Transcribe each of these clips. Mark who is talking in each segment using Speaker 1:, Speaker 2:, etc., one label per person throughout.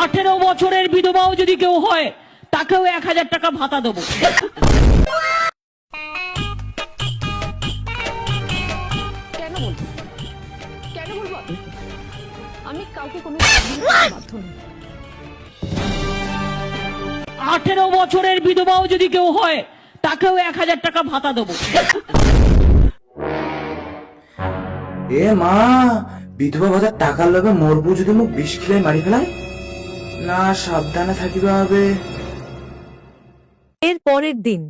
Speaker 1: 18 বছরের বিধবাও যদি কেউ হয় তাকেও 1000 টাকা ভাতা দেবো।
Speaker 2: কেন বলবো? কেন বলবো? আমি কাউকে কোনো বাধ্য নই।
Speaker 1: 18 বছরের বিধবাও যদি কেউ হয় তাকেও 1000 টাকা ভাতা দেবো।
Speaker 3: এ মা, বিধবা ভাতার টাকার লোভে মরবো যদি মুখ বিষ খেলে মারি ফেলায় না, সাবধানে থাকিবে হবে।
Speaker 2: এর পরের দিন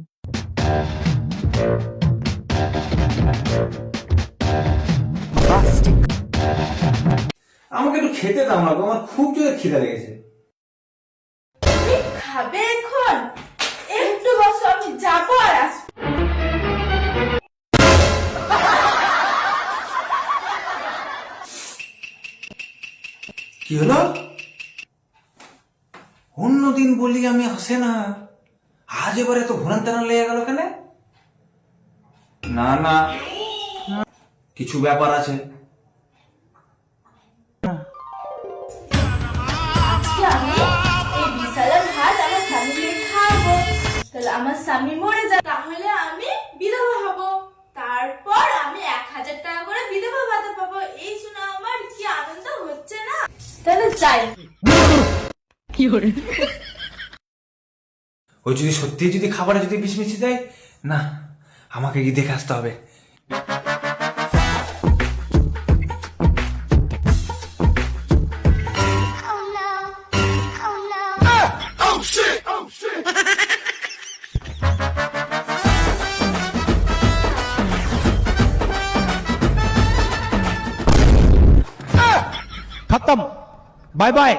Speaker 4: আমাকে একটু খেতে দাও না, আমার খুব জোরে খিদে লেগেছে।
Speaker 5: খাবে এখন? একটু বসো, আমি যাবো আর আসবো।
Speaker 4: কি হলো? অন্যদিন বলি আমি আসে না, আজ এবারে তো ঘোরান টানা লেগে গেল কেন? না না, কিছু ব্যাপার আছে।
Speaker 5: আজকে আমি এই বিশালের ভাত আমার স্বামীকে খাওয়াবো। তাহলে আমার স্বামী মরে যায়, তাহলে আমি বিধবা হব। তারপর আমি 1000 টাকা করে বিধবা ভাতা পাবো। এই শুনে আমার কি আনন্দ হচ্ছে না? তাহলে যাই।
Speaker 4: ওই যদি সত্যি যদি খাবারে যদি বিষ মিশিয়ে দেয়, না আমাকে গিয়ে দেখে আসতে হবে।
Speaker 6: खत्म, बाय बाय।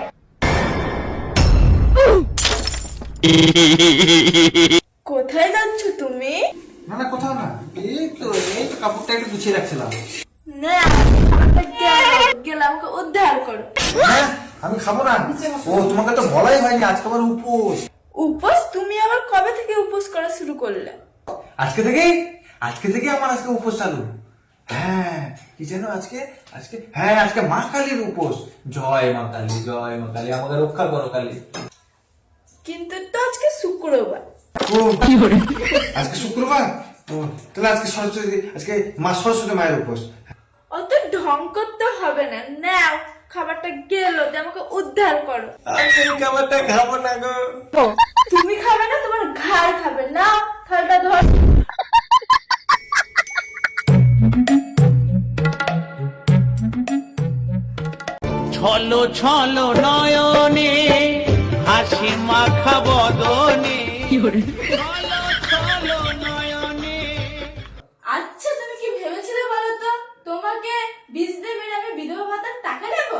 Speaker 5: কোথায় যাচ্ছ তুমি?
Speaker 4: না না, কোথাও না, এই তো কাপড়টা একটু গুছিয়ে রাখছিলাম।
Speaker 5: না, আমাকে গেলে আমাকে উদ্ধার করো।
Speaker 4: হ্যাঁ, আমি খাবো না। ও, তোমাকে তো বলাই হয়নি আজকে আমার উপোস।
Speaker 5: উপোস? তুমি আবার কবে থেকে উপোস করা শুরু করলে?
Speaker 4: আজকে থেকে আমার আজকে উপোস চালু। হ্যাঁ, কি যেন আজকে আজকে হ্যাঁ, আজকে মা কালীর উপোস। জয় মা কালী, জয় মা কালী, আমাকে রক্ষা করো কালী।
Speaker 5: কিন্তু তো আজকে শুক্রবার।
Speaker 4: ও, আজকে শুক্রবার? ও, তাহলে আজকে সরস্বতী, আজকে মা সরস্বতী মায়ের উপোস।
Speaker 5: অত ঢং করতে হবে না। নাও, খাবারটা গেল, যে আমাকে উদ্ধার করো।
Speaker 4: আমি খাবারটা খাবো না গো।
Speaker 5: তুমি খাবে না, তোমার ঘাড় খাবে না। থালটা ধর।
Speaker 1: ছলো ছলো নয়নে হাসি মাখা বদনে।
Speaker 5: আচ্ছা, তুমি কি ভেবেছিলে বলো তো? তোমাকে বিষ দেবে না, আমি বিধবা ভাতার টাকা নেব?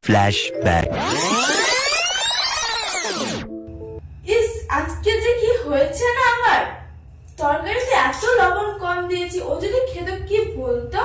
Speaker 6: फ्लैशबैक।
Speaker 5: ইস, আজকে যে কি হয়েছে না আমার। তরকারিতে এত লবণ কম দিয়েছি, ও যদি খেতো কি বলতো?